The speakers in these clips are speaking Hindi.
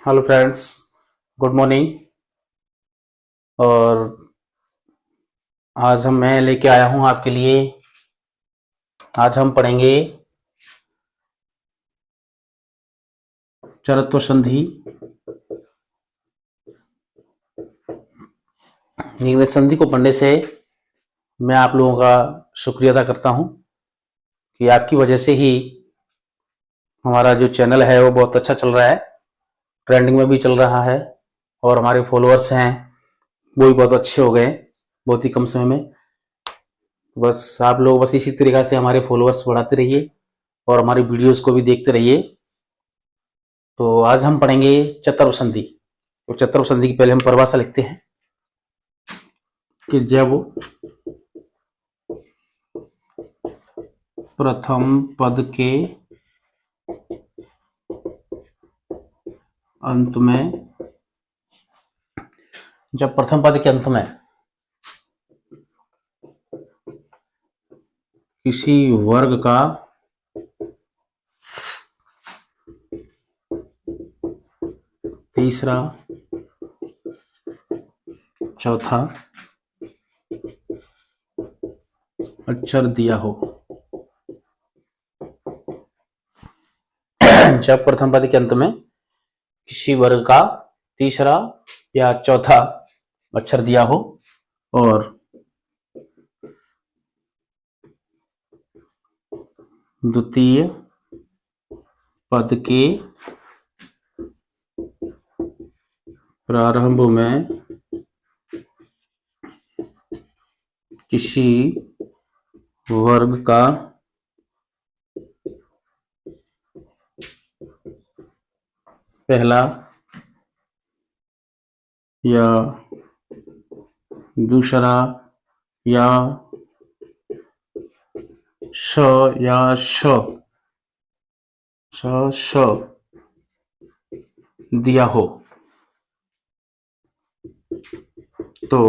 Hello friends, good morning. और आज मैं लेके आया हूं आपके लिए। आज हम पढ़ेंगे चरत्व संधि। इंग्लिश संधि को पढ़ने से मैं आप लोगों का शुक्रिया अदा करता हूं कि आपकी वजह से ही हमारा जो चैनल है वो बहुत अच्छा चल रहा है, ट्रेंडिंग में भी चल रहा है और हमारे फॉलोअर्स हैं वो भी बहुत अच्छे हो गए बहुत ही कम समय में। बस आप लोग बस इसी तरीक़ा से हमारे फॉलोअर्स बढ़ाते रहिए और हमारी वीडियोस को भी देखते रहिए। तो आज हम पढ़ेंगे चतुर्थ संधि। तो चतुर्थ संधि की पहले हम परिभाषा लिखते हैं कि जब प्रथम पद के अंत में किसी वर्ग का तीसरा, चौथा अक्षर दिया हो। जब प्रथम पद के अंत में किसी वर्ग का तीसरा या चौथा अक्षर दिया हो और द्वितीय पद के प्रारंभ में किसी वर्ग का पहला या दूसरा या श दिया हो तो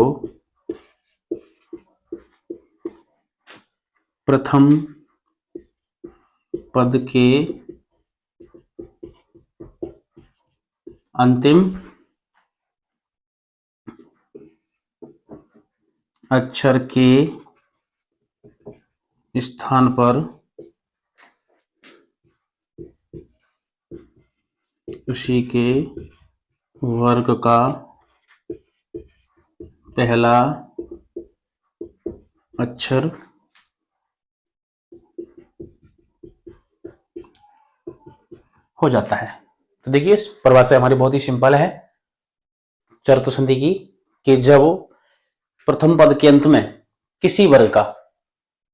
प्रथम पद के अंतिम अक्षर के स्थान पर उसी के वर्ग का पहला अक्षर हो जाता है। तो देखिए, इस परिभाषा हमारी बहुत ही सिंपल है चतुर्थ संधि की कि जब प्रथम पद के अंत में किसी वर्ग का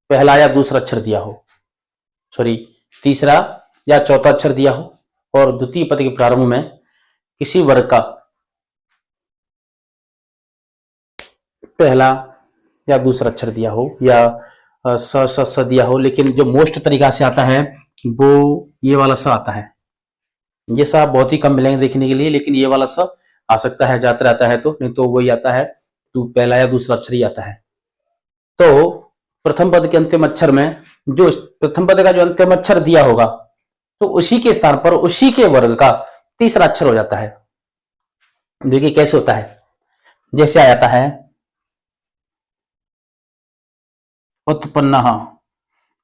पहला या दूसरा अक्षर दिया हो, तीसरा या चौथा अक्षर दिया हो और द्वितीय पद के प्रारंभ में किसी वर्ग का पहला या दूसरा अक्षर दिया हो या स दिया हो, लेकिन जो मोस्ट तरीका से आता है वो ये वाला स आता है। ये स बहुत ही कम मिलेंगे देखने के लिए, लेकिन ये वाला स आ सकता है, जाता रहता है, तो नहीं तो वही आता है, तो पहला या दूसरा अक्षर ही आता है। तो प्रथम पद के अंतिम अक्षर में जो प्रथम पद का जो अंतिम अक्षर दिया होगा तो उसी के स्थान पर उसी के वर्ग का तीसरा अक्षर हो जाता है। देखिए कैसे होता है, जैसे आ जाता है उत्पन्न,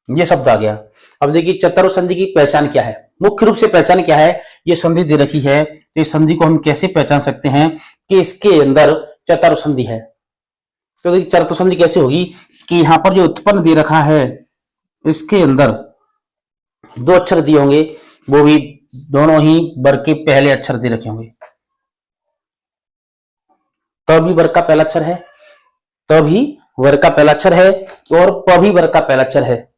ये शब्द आ गया। अब देखिए चतुर्थ संधि की पहचान क्या है, मुख्य रूप से पहचान क्या है, ये संधि दे रखी है तो इस संधि को हम कैसे पहचान सकते हैं कि इसके अंदर चतुर्थ संधि है। तो देखिए चतुर्थ संधि कैसे होगी कि यहां पर जो उत्पन्न दे रखा है इसके अंदर दो अक्षर दिए होंगे, वो भी दोनों ही वर्ग के पहले अक्षर दे रखे होंगे। भी वर्ग का पहला अक्षर है, तभी वर्ग का पहला अक्षर है और प भी वर्ग का पहला अक्षर है।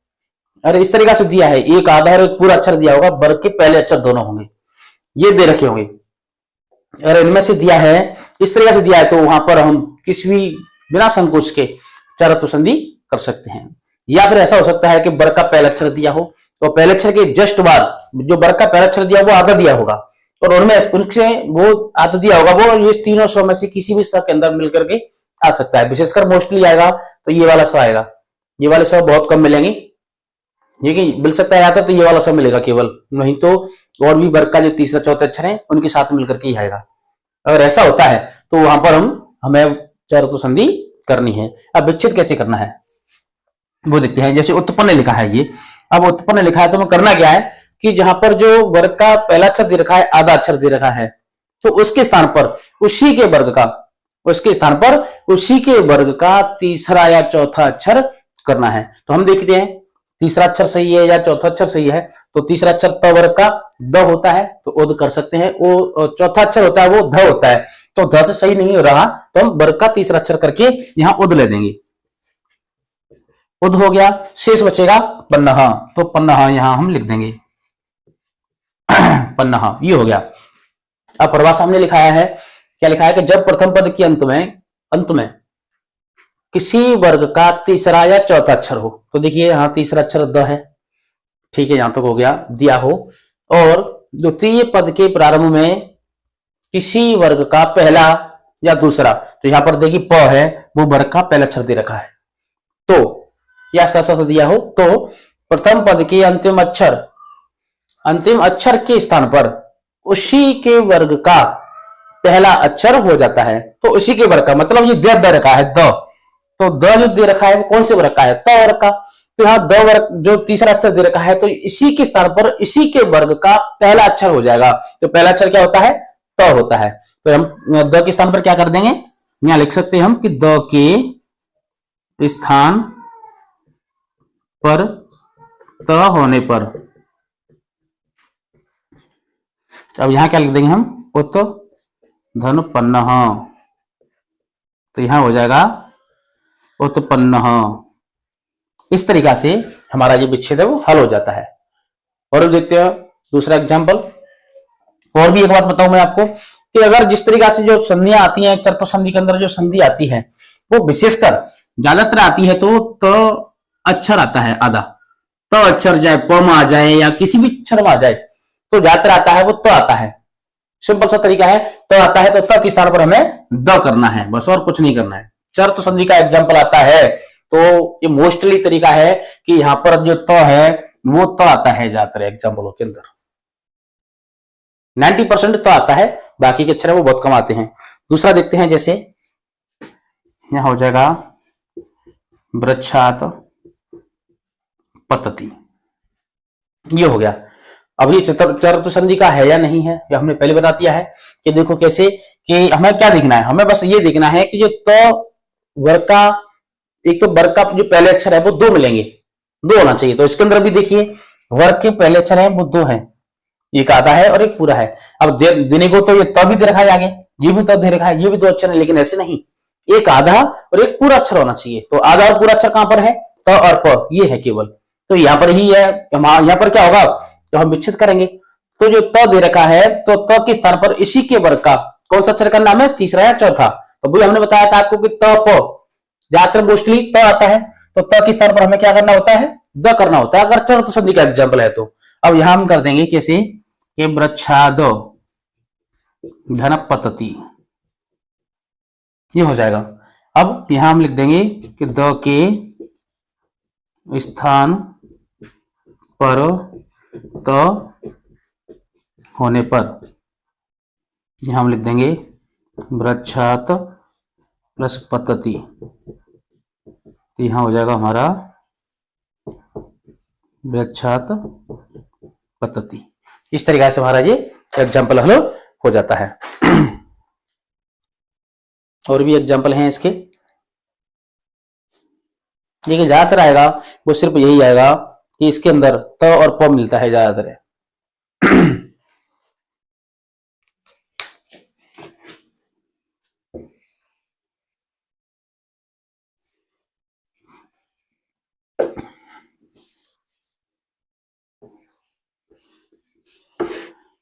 अरे इस तरीका से दिया है, एक आधा और एक पूरा अक्षर दिया होगा, वर्ग के पहले अक्षर दोनों होंगे, ये दे रखे होंगे। अगर इनमें से दिया है, इस तरीका से दिया है, तो वहां पर हम किसी भी बिना संकोच के चतुर्थ संधि कर सकते हैं। या फिर ऐसा हो सकता है कि वर्ग का पहला अक्षर दिया हो तो पहले अक्षर के जस्ट बाद जो वर्ग का पहला अक्षर दिया वो आधा दिया होगा और उनमें उनसे वो आधा दिया होगा, वो ये तीनों सौ में से किसी भी स के अंदर मिलकर के आ सकता है। विशेषकर मोस्टली आएगा तो ये वाला स आएगा, ये वाले स बहुत कम मिलेंगे, ये मिल सकता है आता तो ये वाला स मिलेगा केवल, नहीं तो और भी वर्ग का जो तीसरा चौथा अक्षर है उनके साथ मिलकर के ही आएगा। अगर ऐसा होता है तो वहां पर हमें चर संधि करनी है। अब विच्छेद कैसे करना है वो देखते हैं। जैसे उत्पन्न लिखा है ये, अब उत्पन्न लिखा है तो हमें करना क्या है कि जहां पर जो वर्ग का पहला अक्षर दे रखा है, आधा अक्षर दे रखा है, तो उसके स्थान पर उसी के वर्ग का उसी के वर्ग का तीसरा या चौथा अक्षर करना है। तो हम देखते हैं तीसरा अक्षर सही है या चौथा अक्षर सही है। तो तीसरा अक्षर त वर्ग का द होता है तो उद कर सकते हैं। वो चौथा अक्षर होता है वो ध होता है, तो ध से सही नहीं हो रहा तो हम वर्ग का तीसरा अक्षर करके यहां उद ले देंगे। उद हो गया, शेष बचेगा पन्नह, तो पन्नह यहां हम लिख देंगे पन्नह, ये हो गया। अब प्रवाह सामने लिखाया है, क्या लिखा है कि जब प्रथम पद के अंत में किसी वर्ग का तीसरा या चौथा अक्षर हो, तो देखिए यहां तीसरा अक्षर द है, ठीक है, यहां तक हो गया, दिया हो, और द्वितीय पद के प्रारंभ में किसी वर्ग का पहला या दूसरा, तो यहां पर देखिए प है, वो वर्ग का पहला अक्षर दे रखा है, तो या स दिया हो, तो प्रथम पद के अंतिम अक्षर के स्थान पर उसी के वर्ग का पहला अक्षर हो जाता है। तो उसी के वर्ग का मतलब ये दे रखा है द, तो द जो दे रखा है वो कौन से वर्ग का है, त वर्ग का। तो यहाँ द वर्ग जो तीसरा अक्षर दे रखा है तो इसी के स्थान पर इसी के वर्ग का पहला अक्षर हो जाएगा। तो पहला अक्षर क्या होता है, त होता है। तो हम द के स्थान पर क्या कर देंगे, यहां लिख सकते हैं हम कि द के स्थान पर त होने पर, अब यहां क्या लिख देंगे हम, उत धन पन्नह, तो यहां हो जाएगा उत्पन्न। इस तरीका से हमारा ये विच्छेद है वो हल हो जाता है। और देखते हैं दूसरा एग्जांपल। और भी एक बात बताऊं मैं आपको कि अगर जिस तरीका से जो संधियां आती हैं चतुर्थ संधि के अंदर, जो संधि आती है वो विशेषकर ज्यादातर आती है तो अक्षर आता है आधा, तो अक्षर जाए प में आ जाए या किसी भी अक्षर में आ जाए, तो ज्यादातर आता है वो तो आता है। सिंपल सा तरीका है, तो आता है तो त के स्थान पर हमें द करना है, बस और कुछ नहीं करना है। चर तो संधि का एग्जांपल आता है तो ये मोस्टली तरीका है कि यहां पर जो त है वो त आता है ज्यादातर एग्जांपलों के अंदर, 90% तो आता है, बाकी के अक्षर है वो बहुत कम आते हैं। दूसरा देखते हैं, जैसे यहां हो जाएगा वृक्षात पतति, ये हो गया। अब ये चतुर्थ संधि का है या नहीं है, ये हमने पहले बता दिया है कि देखो कैसे, कि हमें क्या देखना है, हमें बस ये देखना है कि जो तो वर्ग का, एक तो वर्ग का जो पहले अक्षर है वो दो मिलेंगे, दो होना चाहिए। तो इसके अंदर भी देखिए वर्ग के पहले अक्षर है वो दो है, एक आधा है और एक पूरा है। अब देने को तो ये तो भी दे रखा है आगे, ये भी तो दे रखा है, ये भी दो अक्षर है, लेकिन ऐसे नहीं, एक आधा और एक पूरा अक्षर होना चाहिए। तो आधा और पूरा अक्षर कहां पर है, त और प, ये है केवल, तो यहां पर ही है। यहां पर क्या होगा, तो हम विच्छेद करेंगे, तो जो त दे रखा है तो त के स्थान पर इसी के वर्ग का कौन सा अक्षर का नाम है, तीसरा या चौथा। तो वही हमने बताया था आपको कि त प ज्यादातर मोस्टली त आता है, तो त के स्थान पर हमें क्या करना होता है, द करना होता है, अगर चतुर्थ संधि का एग्जाम्पल है तो। अब यहां हम कर देंगे कैसे, कि वृक्षाद धन पतति, ये हो जाएगा। अब यहां हम लिख देंगे कि द के स्थान पर त होने पर, यहां हम लिख देंगे वृक्षात प्लस पतति, तो यहां हो जाएगा हमारा वृक्षात पतति। इस तरीके से हमारा ये एग्जाम्पल हल हो जाता है। और भी एग्जाम्पल हैं इसके, लेकिन ज्यादातर आएगा वो सिर्फ यही आएगा कि इसके अंदर त और प मिलता है ज्यादातर है।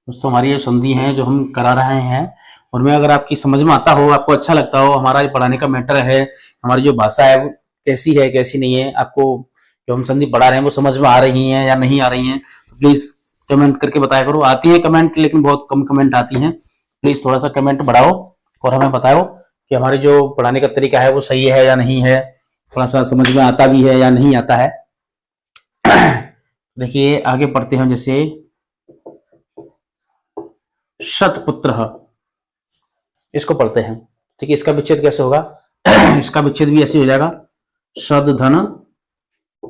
दोस्तों हमारी ये संधि है जो हम करा रहे हैं, उनमें अगर आपकी समझ में आता हो, आपको अच्छा लगता हो, हमारा ये पढ़ाने का मैटर है, हमारी जो भाषा है वो कैसी है कैसी नहीं है, आपको जो हम संधि पढ़ा रहे हैं वो समझ में आ रही है या नहीं आ रही है, तो प्लीज कमेंट करके बताया करो। आती है कमेंट लेकिन बहुत कम कमेंट आती है, प्लीज थोड़ा सा कमेंट बढ़ाओ और हमें बताओ कि हमारे जो पढ़ाने का तरीका है वो सही है या नहीं है, थोड़ा सा समझ में आता भी है या नहीं आता है। देखिए आगे पढ़ते हैं, जैसे शतपुत्रः, इसको पढ़ते हैं। ठीक है, इसका विच्छेद कैसे होगा? इसका विच्छेद भी ऐसे हो जाएगा, सद धन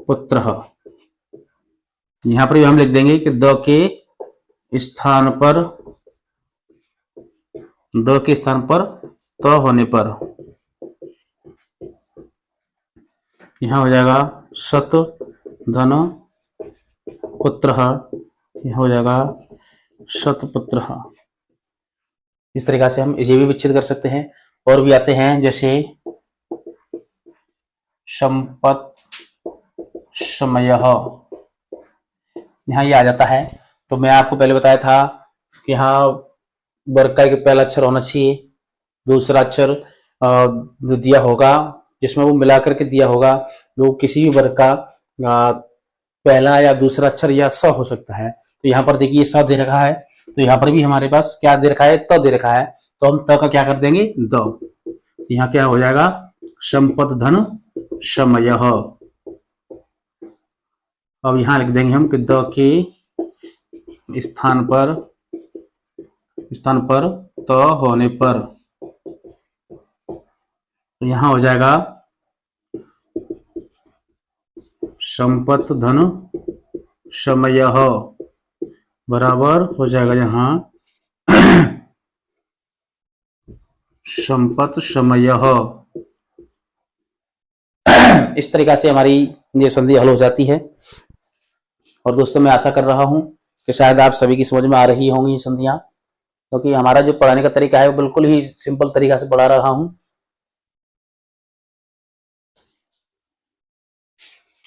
पुत्रः। यहां पर भी हम लिख देंगे कि द के स्थान पर त होने पर यहां हो जाएगा शत धन पुत्रः, यह हो जाएगा शतपुत्रः। इस तरीका से हम ये भी विच्छेद कर सकते हैं। और भी आते हैं, जैसे संपत समयः, यहाँ ये आ जाता है। तो मैं आपको पहले बताया था कि यहाँ वर्ग का एक पहला अक्षर होना चाहिए, दूसरा अक्षर जो दिया होगा जिसमें वो मिला करके दिया होगा, वो किसी भी वर्ग का पहला या दूसरा अक्षर या स हो सकता है। तो यहाँ पर देखिए स दे रखा है, तो यहाँ पर भी हमारे पास क्या दे रखा है? त दे रखा है। तो हम त का क्या कर देंगे? द। यहाँ क्या हो जाएगा? संपत धन समयः। अब यहाँ लिख देंगे हम कि द के स्थान पर त होने पर, तो यहाँ हो जाएगा संपत धन समयः बराबर हो जाएगा यहाँ संपत समयः। इस तरीका से हमारी ये संधि हल हो जाती है। और दोस्तों, मैं आशा कर रहा हूं कि शायद आप सभी की समझ में आ रही होंगी ये संधियां, क्योंकि हमारा जो पढ़ाने का तरीका है वो बिल्कुल ही सिंपल तरीका से पढ़ा रहा हूं।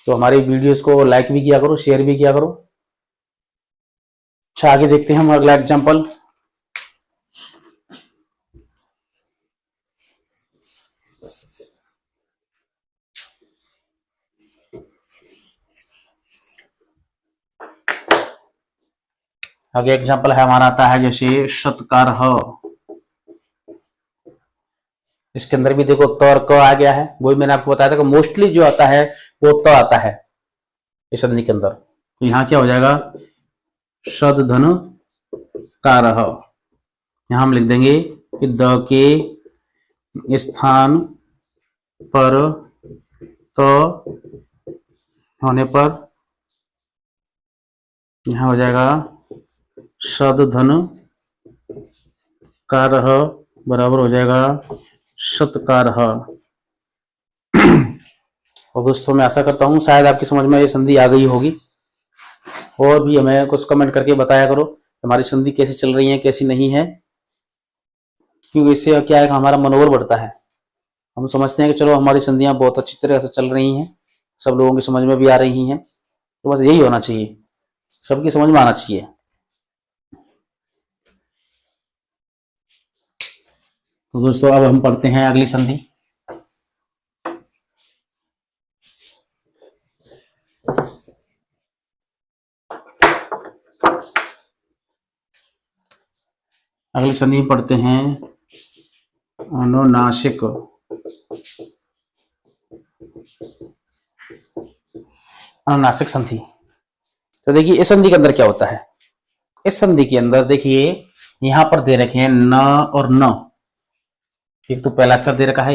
तो हमारी वीडियोस को लाइक भी किया करो, शेयर भी किया करो। अच्छा, आगे देखते हैं हम अगला एग्जाम्पल। आगे एग्जाम्पल है हमारा आता है जैसे सत्कारः। इसके अंदर भी देखो त और क आ गया है। वही मैंने आपको बताया था कि मोस्टली जो आता है वो त आता है इस संधि के अंदर। तो यहाँ क्या हो जाएगा? सद धन कारः। यहाँ हम लिख देंगे कि द के स्थान पर त होने पर यहाँ हो जाएगा सद धन कारः बराबर हो जाएगा सत्कारः। और दोस्तों, मैं आशा करता हूँ शायद आपकी समझ में ये संधि आ गई होगी। और भी हमें कुछ कमेंट करके बताया करो हमारी संधि कैसी चल रही है, कैसी नहीं है, क्योंकि इससे क्या है, हमारा मनोबल बढ़ता है। हम समझते हैं कि चलो हमारी संधियां बहुत अच्छी तरह से चल रही हैं, सब लोगों की समझ में भी आ रही हैं। तो बस यही होना चाहिए, सबकी समझ में आना चाहिए। तो दोस्तों, अब हम पढ़ते हैं अगली संधि। अगली संधि में पढ़ते हैं अनुनासिक। अनुनासिक संधि। तो देखिए इस संधि के अंदर क्या होता है। इस संधि के अंदर देखिए यहां पर दे रखे हैं न और न। एक तो पहला अक्षर दे रखा है,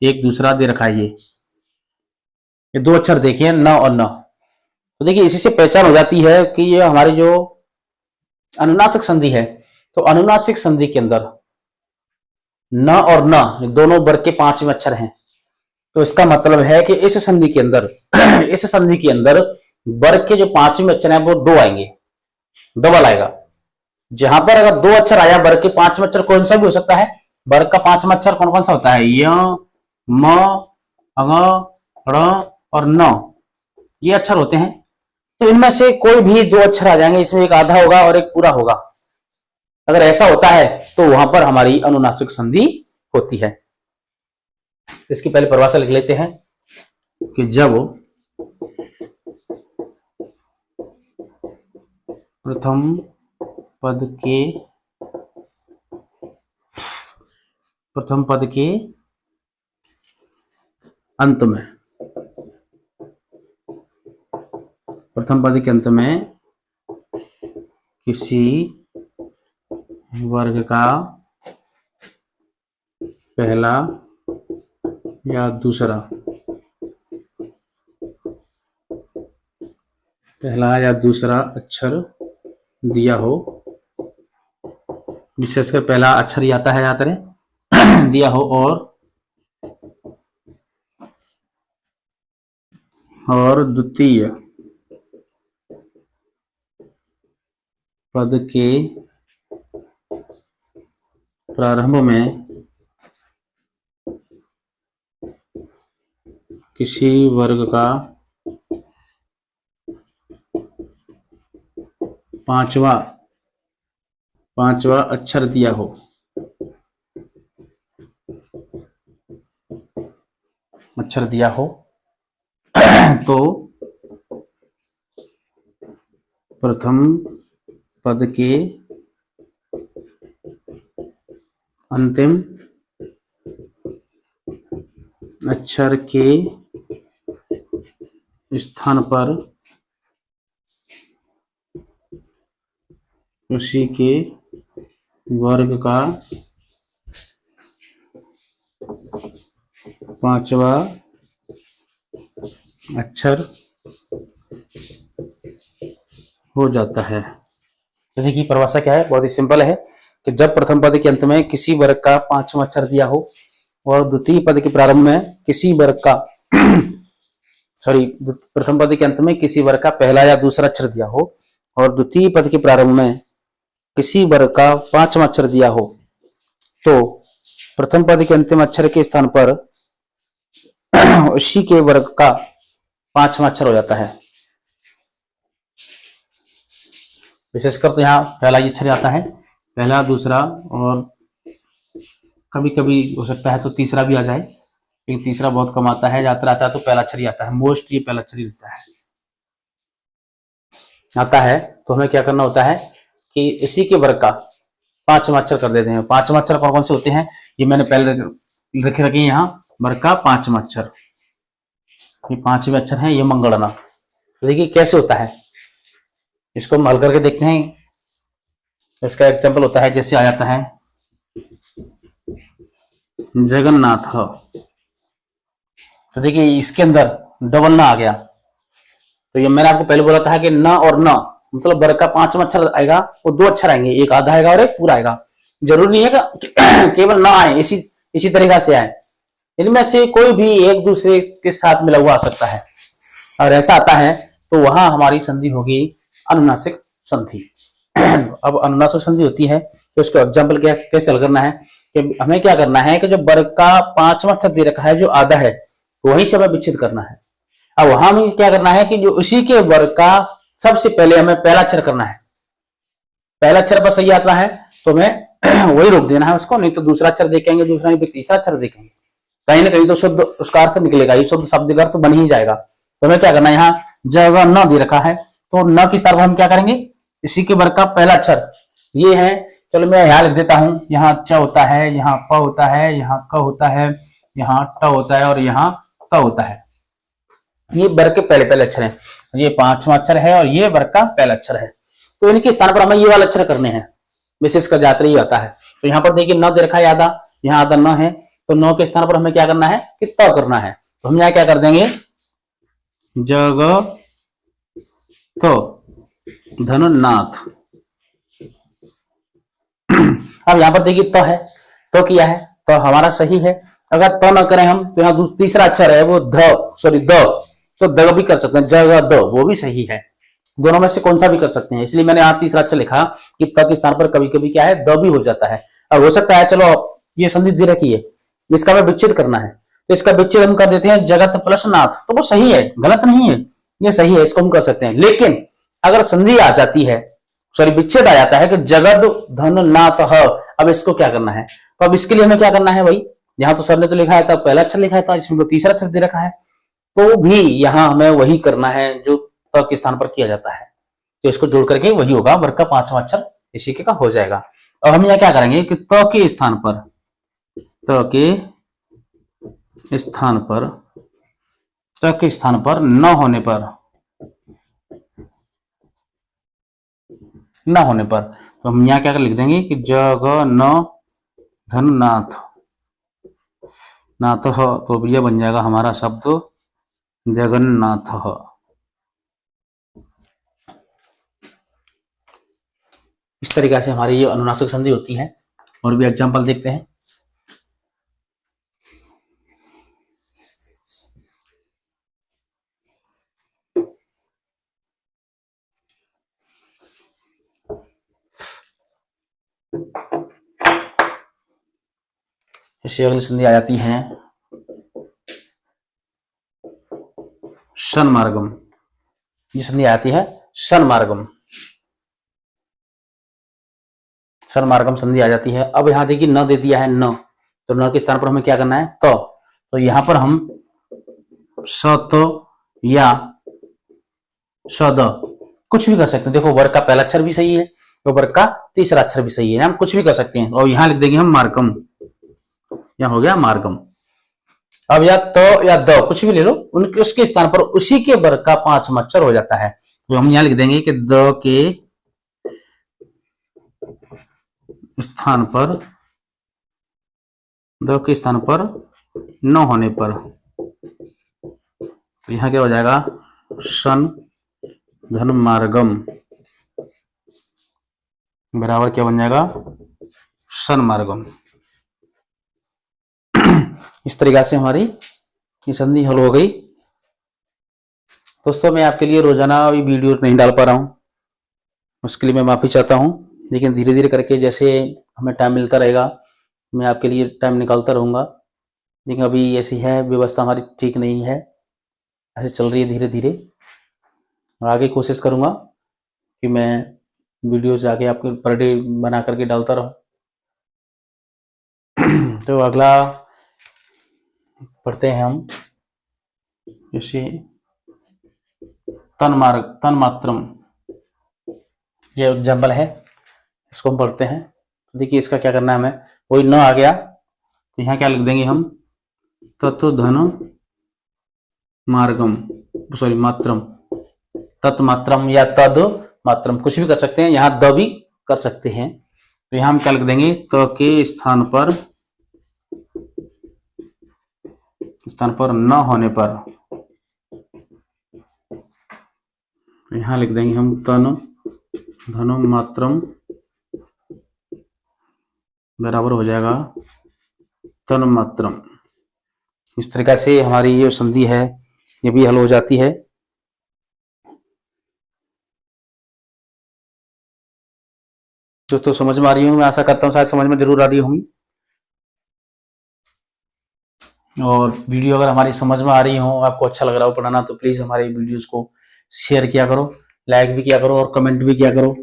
एक दूसरा दे रखा है। ये दो अक्षर देखिए न और न। तो देखिए इसी से पहचान हो जाती है कि ये हमारी जो अनुनासिक संधि है। तो अनुनासिक संधि के अंदर न और न दोनों वर्ग के पांचवें अक्षर हैं। तो इसका मतलब है कि इस संधि के अंदर इस संधि के अंदर वर्ग के जो पांचवें अक्षर हैं वो दो आएंगे, डबल आएगा। जहां पर अगर दो अक्षर आया, वर्ग के पांचवें अक्षर कौन सा भी हो सकता है। वर्ग का पांचवा अक्षर कौन कौन सा होता है? य, म, अ, ण और न, ये अक्षर होते हैं। तो इनमें से कोई भी दो अक्षर आ जाएंगे, इसमें एक आधा होगा और एक पूरा होगा। अगर ऐसा होता है तो वहां पर हमारी अनुनासिक संधि होती है। इसकी पहले परिभाषा लिख लेते हैं कि जब प्रथम पद के अंत में किसी वर्ग का पहला या दूसरा, पहला या दूसरा अक्षर दिया हो, विशेषकर पहला अक्षर ही आता है ज्यादातर दिया हो, और द्वितीय पद के प्रारंभ में किसी वर्ग का पांचवा अक्षर दिया हो, तो प्रथम पद के अंतिम अक्षर के स्थान पर उसी के वर्ग का पांचवा अक्षर हो जाता है। तो देखिए परिभाषा क्या है, बहुत ही सिंपल है कि जब प्रथम पद के अंत में किसी वर्ग का पांचवा अक्षर दिया हो और द्वितीय पद के प्रारंभ में किसी वर्ग का प्रथम पद के अंत में किसी वर्ग का पहला या दूसरा अक्षर दिया हो और द्वितीय पद के प्रारंभ में किसी वर्ग का पांचवा अक्षर दिया हो, तो प्रथम पद के अंतिम अक्षर के स्थान पर उसी के वर्ग का पांचवा अक्षर हो जाता है। विशेषकर तो यहाँ पहला ही अक्षर आता है, पहला, दूसरा, और कभी कभी हो सकता है तो तीसरा भी आ जाए, लेकिन तीसरा बहुत कम आता है, ज्यादातर आता है तो पहला अक्षर ही आता है, मोस्ट ये पहला अक्षर ही आता है। तो हमें क्या करना होता है कि इसी के वर्ग का पांचवा अक्षर कर देते हैं। पांचवा अक्षर कौन कौन से होते हैं, ये मैंने पहले लिखे रखे यहाँ, वर्ग का पांचवा अक्षर, ये पांचवें अक्षर है, ये मंगलना। तो देखिए कैसे होता है, इसको हम हल करके देखते हैं। इसका एग्जाम्पल होता है, जैसे आ जाता है जगन्नाथ, तो देखिए इसके अंदर डबल ना आ गया, तो ये मैंने आपको पहले बोला था कि न और न मतलब वर्ग का पांचवा अक्षर आएगा, वो दो अक्षर आएंगे, एक आधा आएगा और एक पूरा आएगा। जरूरी नहीं है कि केवल न आए, इसी तरीका से आए, इनमें से कोई भी एक दूसरे के साथ मिला हुआ आ सकता है। और ऐसा आता है तो वहां हमारी संधि होगी अनुनासिक संधि। अब अनुनासिक संधि होती है तो उसको एग्जाम्पल क्या कैसे हल करना है कि हमें क्या करना है कि जो वर्ग का पांचवा अक्षर दे रखा है जो आधा है, वहीं से हमें विच्छेद करना है। अब वहां में क्या करना है कि जो उसी के वर्ग का सबसे पहले हमें पहला अक्षर करना है, पहला अक्षर पर सही आता है तो हमें वही रोक देना है उसको, नहीं तो दूसरा अक्षर देखेंगे, दूसरा नहीं तीसरा अक्षर देखेंगे, कहीं ना कहीं तो शुद्ध उसका अर्थ निकलेगा, ये शुद्ध शब्द का अर्थ बन ही जाएगा। तो हमें क्या करना है, यहाँ जगह न दे रखा है तो न की स्थान पर हम क्या करेंगे, इसी के वर्ग का पहला अक्षर ये है, चलो मैं यहाँ लिख देता हूं, यहाँ च होता है, यहाँ प होता है, यहाँ क होता है, यहाँ ट होता है और यहाँ त होता है। ये वर्ग के पहले पहले अक्षर हैं, ये पांचवा अक्षर है और ये वर्ग का पहला अक्षर है। तो इनके स्थान पर हमें ये वाला अक्षर करने हैं, विशेष कर जाते ही आता है। तो यहाँ पर देखिए न दे रखा है आधा, यहाँ आधा न है, तो न के स्थान पर हमें क्या करना है कि त करना है। तो हम यहाँ क्या कर देंगे, जग तो धनुनाथ। अब यहाँ पर देखिए तो है, तो किया है, तो हमारा सही है। अगर तो न करें हम तो यहाँ तीसरा अक्षर है वो द, तो द भी कर सकते हैं, जगह द, वो भी सही है। दोनों में से कौन सा भी कर सकते हैं, इसलिए मैंने यहाँ तीसरा अक्षर लिखा कि त के स्थान पर कभी कभी क्या है द भी हो जाता है। अब हो सकता है चलो ये संधि दे रखी है, इसका हमें विच्छेद करना है, तो इसका विच्छेद हम कर देते हैं जगत प्लस नाथ, तो वो सही है, गलत नहीं है, ये सही है, इसको हम कर सकते हैं। लेकिन अगर संधि आ जाती है, विच्छेद आ जाता है कि जगत धन नाथ, अब इसको क्या करना है, तो अब इसके लिए हमें क्या करना है भाई, यहाँ तो सर ने तो लिखा है था पहला अक्षर लिखा था, इसमें तो तीसरा अक्षर दे रखा है, तो भी यहाँ हमें वही करना है जो त के स्थान पर किया जाता है, तो इसको जोड़ करके वही होगा, वर्ग का पांचवा अक्षर इसी के का हो जाएगा। अब हम यहाँ क्या करेंगे कि त के स्थान पर, त के स्थान पर न होने पर न होने पर। तो हम यहाँ क्या लिख देंगे कि जगन्नाथ नाथ, तो यह बन जाएगा हमारा शब्द जगन्नाथ। इस तरीके से हमारी ये अनुनासिक संधि होती है। और भी एग्जाम्पल देखते हैं। इससे अगली संधि आ जाती है सन्मार्गम। ये संधि आती है सन्मार्गम। सन्मार्गम संधि आ जाती है। अब यहां देखिए न दे दिया है न, तो न के स्थान पर हमें क्या करना है तो यहां पर हम सत या सद कुछ भी कर सकते हैं। देखो वर्ग का पहला अक्षर भी सही है तो वर्ग का तीसरा अक्षर भी सही है, हम कुछ भी कर सकते हैं। और यहां लिख देंगे हम मार्गम, यहां हो गया मार्गम। अब या तो या द कुछ भी ले लो, उनके उसके स्थान पर उसी के वर्ग का पांचवां अक्षर हो जाता है। तो हम यहां लिख देंगे कि द के स्थान पर न होने पर तो यहां क्या हो जाएगा सन धन मार्गम बराबर क्या बन जाएगा सन मार्गम। इस तरीके से हमारी ये संधि हल हो गई। दोस्तों मैं आपके लिए रोजाना वीडियो नहीं डाल पा रहा हूं, उसके लिए मैं माफी चाहता हूं, लेकिन धीरे धीरे करके जैसे हमें टाइम मिलता रहेगा मैं आपके लिए टाइम निकालता रहूंगा। लेकिन अभी ऐसी है व्यवस्था हमारी ठीक नहीं है, ऐसे चल रही है धीरे धीरे। आगे कोशिश करूंगा कि मैं वीडियोस आगे आपके पर डे बना करके डालता रहूं। तो अगला पढ़ते हैं हम, जैसे तन मात्रम, ये एग्जाम्पल है, इसको हम पढ़ते हैं। देखिए इसका क्या करना है हमें, वही न आ गया तो यहाँ क्या लिख देंगे हम तत्व धन मार्गम, सॉरी मात्रम, तत्मात्रम या तद मात्रम कुछ भी कर सकते हैं, यहाँ द भी कर सकते हैं। तो यहाँ हम क्या लिख देंगे त के स्थान पर न होने पर यहाँ लिख देंगे हम तन धन मात्रम बराबर हो जाएगा तन मात्रम। इस तरीके से हमारी ये संधि है ये भी हल हो जाती है। दोस्तों समझ में आ रही हूँ, मैं आशा करता हूँ शायद समझ में जरूर आ रही होंगी। और वीडियो अगर हमारी समझ में आ रही हो, आपको अच्छा लग रहा हो पढ़ाना, तो प्लीज हमारे वीडियोस को शेयर किया करो, लाइक भी किया करो और कमेंट भी किया करो।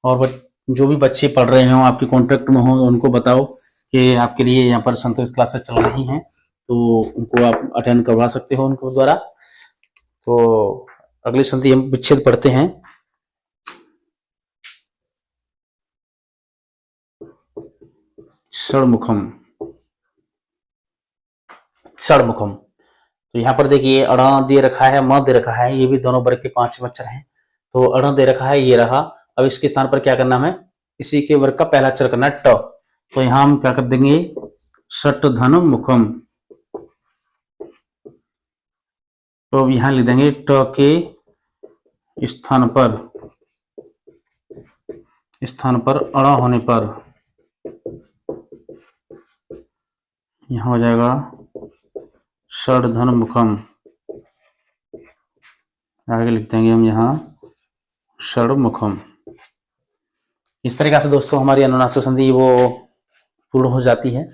और जो भी बच्चे पढ़ रहे हो आपके कॉन्टेक्ट में हो उनको बताओ कि आपके लिए यहाँ पर संतोष क्लासेस चल रही हैं, तो उनको आप अटेंड करवा सकते हो उनको द्वारा। तो अगली संधि हम विच्छेद पढ़ते हैं। षड़मुखम, षड़मुखम, तो यहाँ पर देखिए अण दे रखा है म दे रखा है, ये भी दोनों वर्ग के पांच अक्षर हैं। तो अण दे रखा है ये रहा, अब इसके स्थान पर क्या करना है, इसी के वर्ग का पहला अक्षर करना है ट। तो यहाँ हम क्या कर देंगे षट धन मुखम, तो यहाँ लिख देंगे ट के स्थान पर अण होने पर यहाँ हो जाएगा षड धन मुखम, आगे लिख देंगे हम यहाँ षड मुखम। इस तरीके से दोस्तों हमारी अनुनासिक संधि वो पूर्ण हो जाती है।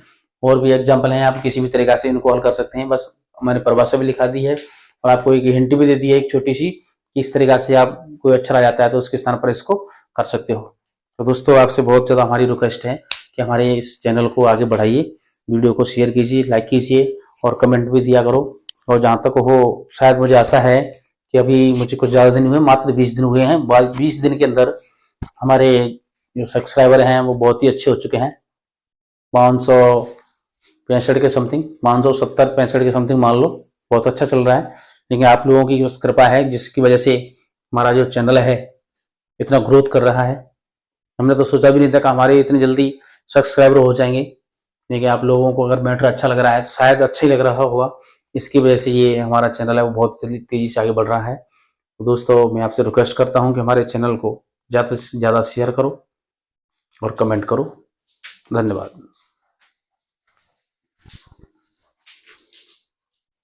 और भी एग्जाम्पल हैं, आप किसी भी तरीके से इनको हल कर सकते हैं। बस मैंने परिभाषा भी लिखा दी है और आपको एक हिंट भी दे दी है एक छोटी सी, कि इस तरीके से आप कोई अक्षर आ जाता है तो उसके स्थान पर इसको कर सकते हो। तो दोस्तों आपसे बहुत ज़्यादा हमारी रिक्वेस्ट है कि हमारे इस चैनल को आगे बढ़ाइए, वीडियो को शेयर कीजिए, लाइक कीजिए और कमेंट भी दिया करो। और जहाँ तक हो, शायद मुझे आशा है कि अभी मुझे कुछ ज़्यादा दिन हुए, मात्र 20 दिन हुए हैं, 20 दिन के अंदर हमारे जो सब्सक्राइबर हैं वो बहुत ही अच्छे हो चुके हैं। 565 के समथिंग, 570-65 के समथिंग मान लो, बहुत अच्छा चल रहा है। लेकिन आप लोगों की कृपा है जिसकी वजह से हमारा जो चैनल है इतना ग्रोथ कर रहा है। हमने तो सोचा भी नहीं था कि हमारे इतनी जल्दी सब्सक्राइबर हो जाएंगे। लेकिन आप लोगों को अगर मैटर अच्छा लग रहा है तो शायद अच्छा ही लग रहा होगा, इसकी वजह से ये हमारा चैनल है वो बहुत तेजी से आगे बढ़ रहा है। तो दोस्तों मैं आपसे रिक्वेस्ट करता हूँ कि हमारे चैनल को ज़्यादा से ज़्यादा शेयर करो और कमेंट करो। धन्यवाद।